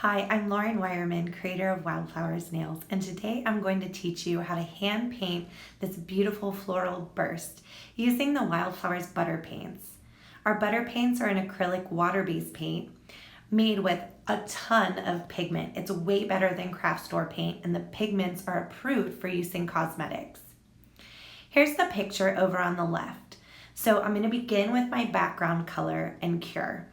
Hi, I'm Lauren Wireman, creator of Wildflowers Nails, and today I'm going to teach you how to hand paint this beautiful floral burst using the Wildflowers butter paints. Our butter paints are an acrylic water-based paint made with a ton of pigment. It's way better than craft store paint, and the pigments are approved for use in cosmetics. Here's the picture over on the left. So I'm going to begin with my background color and cure.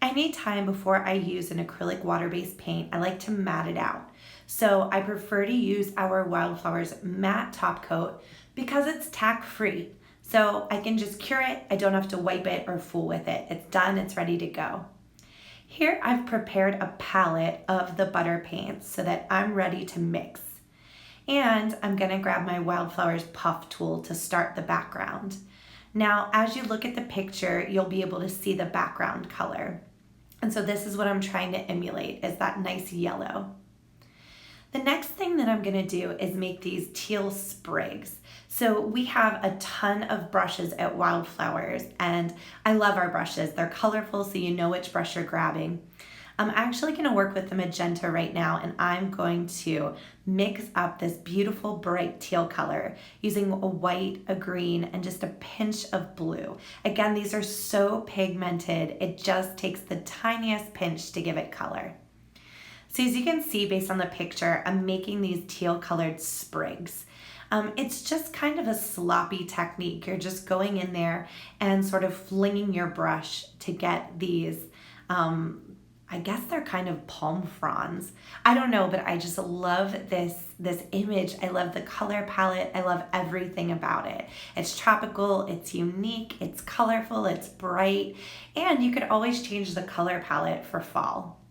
Anytime before I use an acrylic water-based paint, I like to matte it out. So I prefer to use our Wildflowers matte top coat because it's tack-free. So I can just cure it, I don't have to wipe it or fool with it. It's done, it's ready to go. Here I've prepared a palette of the butter paints so that I'm ready to mix. And I'm gonna grab my Wildflowers puff tool to start the background. Now, as you look at the picture, you'll be able to see the background color. And so this is what I'm trying to emulate, is that nice yellow. The next thing that I'm gonna do is make these teal sprigs. So we have a ton of brushes at Wildflowers, and I love our brushes. They're colorful, so you know which brush you're grabbing. I'm actually gonna work with the magenta right now, and I'm going to mix up this beautiful bright teal color using a white, a green, and just a pinch of blue. Again, these are so pigmented, it just takes the tiniest pinch to give it color. So as you can see based on the picture, I'm making these teal colored sprigs. It's just kind of a sloppy technique. You're just going in there and sort of flinging your brush to get these I guess they're kind of palm fronds. I don't know, but I just love this image. I love the color palette. I love everything about it. It's tropical, it's unique, it's colorful, it's bright, and you could always change the color palette for fall.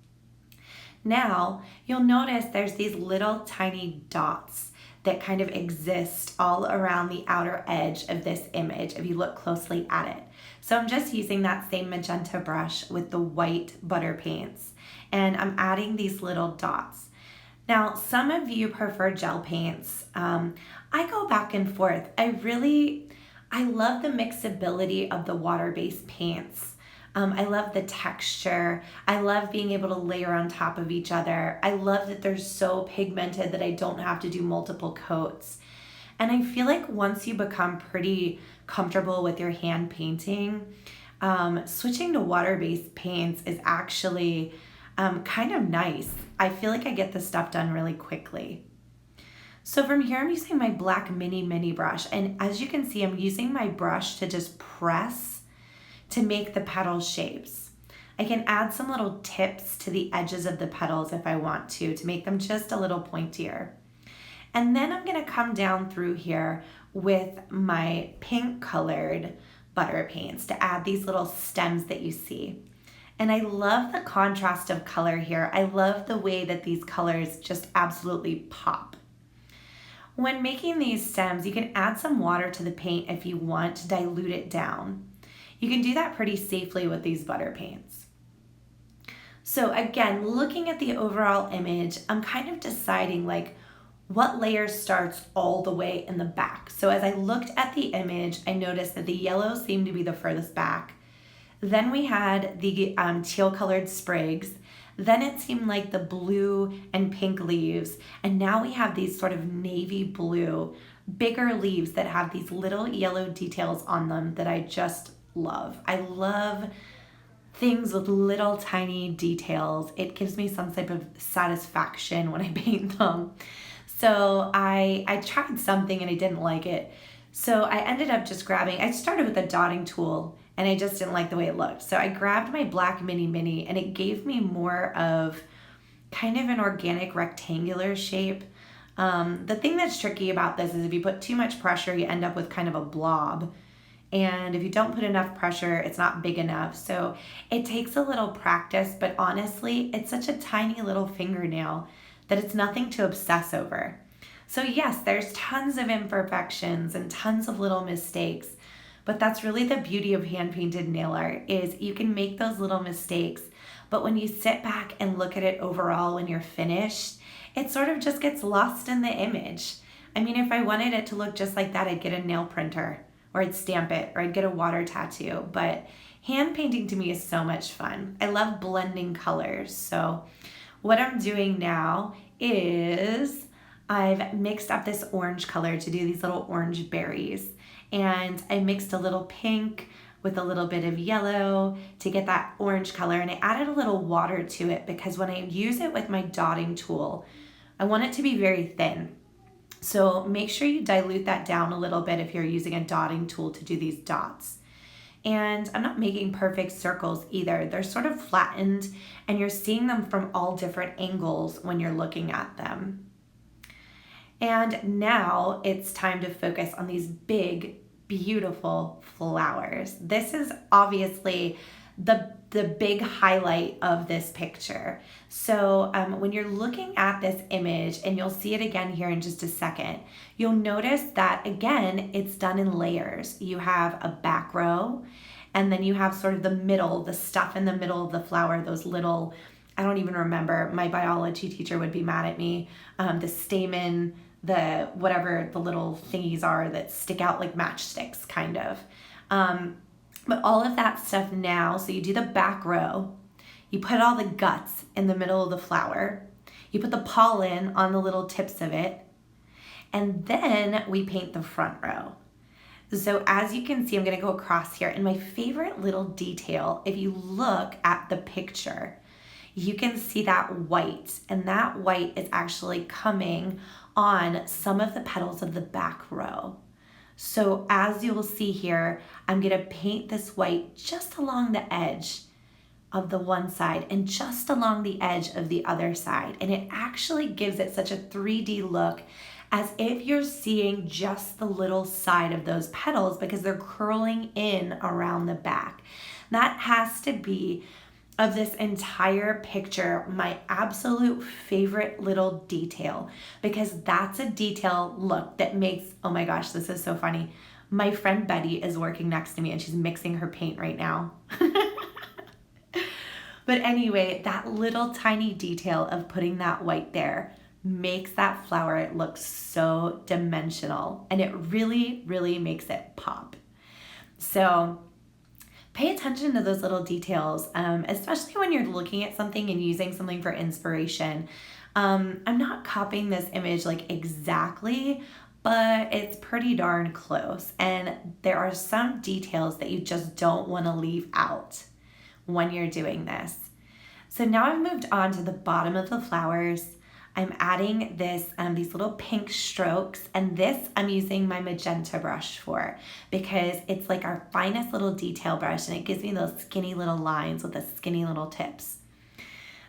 Now, you'll notice there's these little tiny dots that kind of exist all around the outer edge of this image if you look closely at it. So I'm just using that same magenta brush with the white butter paints, and I'm adding these little dots. Now, some of you prefer gel paints. I go back and forth. I love the mixability of the water-based paints. I love the texture. I love being able to layer on top of each other. I love that they're so pigmented that I don't have to do multiple coats. And I feel like once you become pretty comfortable with your hand painting, switching to water-based paints is actually kind of nice. I feel like I get this stuff done really quickly. So from here, I'm using my black mini brush. And as you can see, I'm using my brush to just press to make the petal shapes. I can add some little tips to the edges of the petals if I want to make them just a little pointier. And then I'm gonna come down through here with my pink colored butter paints to add these little stems that you see. And I love the contrast of color here. I love the way that these colors just absolutely pop. When making these stems, you can add some water to the paint if you want to dilute it down. You can do that pretty safely with these butter paints. So again, looking at the overall image, I'm kind of deciding like what layer starts all the way in the back. So as I looked at the image, I noticed that the yellow seemed to be the furthest back. Then we had the teal colored sprigs. Then it seemed like the blue and pink leaves. And now we have these sort of navy blue, bigger leaves that have these little yellow details on them that I just love. I love things with little tiny details. It gives me some type of satisfaction when I paint them. So I tried something and I didn't like it. So I ended up just I started with a dotting tool and I just didn't like the way it looked. So I grabbed my black mini and it gave me more of kind of an organic rectangular shape. The thing that's tricky about this is if you put too much pressure, you end up with kind of a blob. And if you don't put enough pressure, it's not big enough. So it takes a little practice, but honestly, it's such a tiny little fingernail that it's nothing to obsess over. So yes, there's tons of imperfections and tons of little mistakes, but that's really the beauty of hand-painted nail art is you can make those little mistakes, but when you sit back and look at it overall when you're finished, it sort of just gets lost in the image. I mean, if I wanted it to look just like that, I'd get a nail printer or I'd stamp it, or I'd get a water tattoo. But hand painting to me is so much fun. I love blending colors. So what I'm doing now is I've mixed up this orange color to do these little orange berries. And I mixed a little pink with a little bit of yellow to get that orange color. And I added a little water to it because when I use it with my dotting tool, I want it to be very thin. So make sure you dilute that down a little bit if you're using a dotting tool to do these dots. And I'm not making perfect circles either. They're sort of flattened and you're seeing them from all different angles when you're looking at them. And now it's time to focus on these big, beautiful flowers. This is obviously the big highlight of this picture. So when you're looking at this image, and you'll see it again here in just a second, you'll notice that again, it's done in layers. You have a back row, and then you have sort of the middle, the stuff in the middle of the flower, those little, I don't even remember, my biology teacher would be mad at me, the stamen, the whatever the little thingies are that stick out like matchsticks kind of. But all of that stuff now, so you do the back row, you put all the guts in the middle of the flower, you put the pollen on the little tips of it, and then we paint the front row. So as you can see, I'm gonna go across here, and my favorite little detail, if you look at the picture, you can see that white, and that white is actually coming on some of the petals of the back row. So as you'll see here, I'm gonna paint this white just along the edge of the one side and just along the edge of the other side. And it actually gives it such a 3D look, as if you're seeing just the little side of those petals because they're curling in around the back. That has to be, of this entire picture, my absolute favorite little detail, because that's a detail look that makes, oh my gosh, this is so funny. My friend Betty is working next to me and she's mixing her paint right now. But anyway, that little tiny detail of putting that white there makes that flower look so dimensional, and it really, really makes it pop. So pay attention to those little details, especially when you're looking at something and using something for inspiration. I'm not copying this image like exactly, but it's pretty darn close. And there are some details that you just don't want to leave out when you're doing this. So now I've moved on to the bottom of the flowers. I'm adding this, these little pink strokes, and this I'm using my magenta brush for because it's like our finest little detail brush, and it gives me those skinny little lines with the skinny little tips.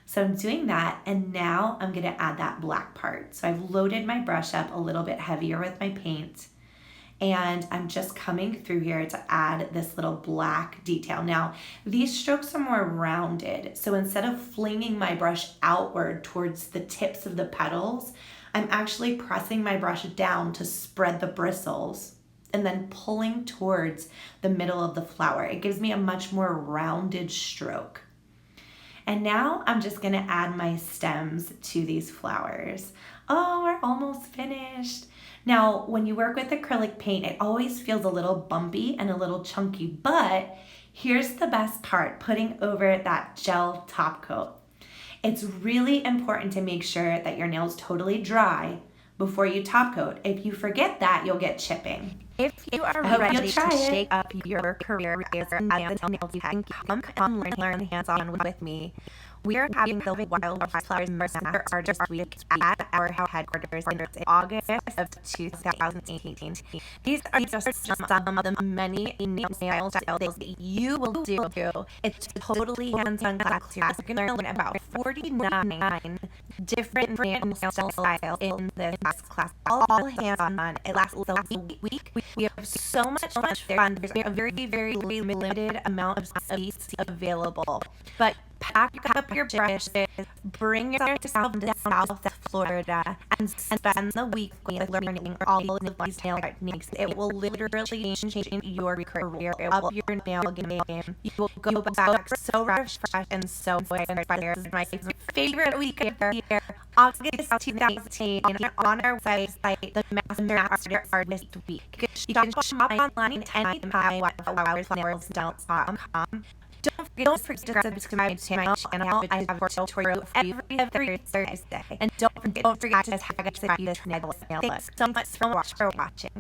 So I'm doing that, and now I'm gonna add that black part. So I've loaded my brush up a little bit heavier with my paint, and I'm just coming through here to add this little black detail. Now, these strokes are more rounded, so instead of flinging my brush outward towards the tips of the petals, I'm actually pressing my brush down to spread the bristles and then pulling towards the middle of the flower. It gives me a much more rounded stroke. And now I'm just gonna add my stems to these flowers. Oh, we're almost finished. Now, when you work with acrylic paint, it always feels a little bumpy and a little chunky, but here's the best part, putting over that gel top coat. It's really important to make sure that your nail's totally dry before you top coat. If you forget that, you'll get chipping. If you are ready to shake up your career as a nail technique, you can come and learn hands-on with me. We are having the Wildflowers Master Artist Week at our headquarters in August of 2018. These are just some of the many nail styles that you will do. It's totally hands-on class. You're going to learn about 49 different nail styles in this class, all hands-on. It lasts a week. We have so much fun. There's a very, very limited amount of seats available. But Pack up your brushes, bring yourself to South Florida, and spend the week learning all of these nail techniques. It will literally change your career. It will up your nail game. You will go back so refreshed and so inspired. My favorite week of the year, August 2018, on our website, the Master Artist Week. You can shop online anytime at wildflowers.com. Don't forget to subscribe to my channel. I have worked for you every Thursday. And don't forget to tag us if you nail. Thanks so much for watching.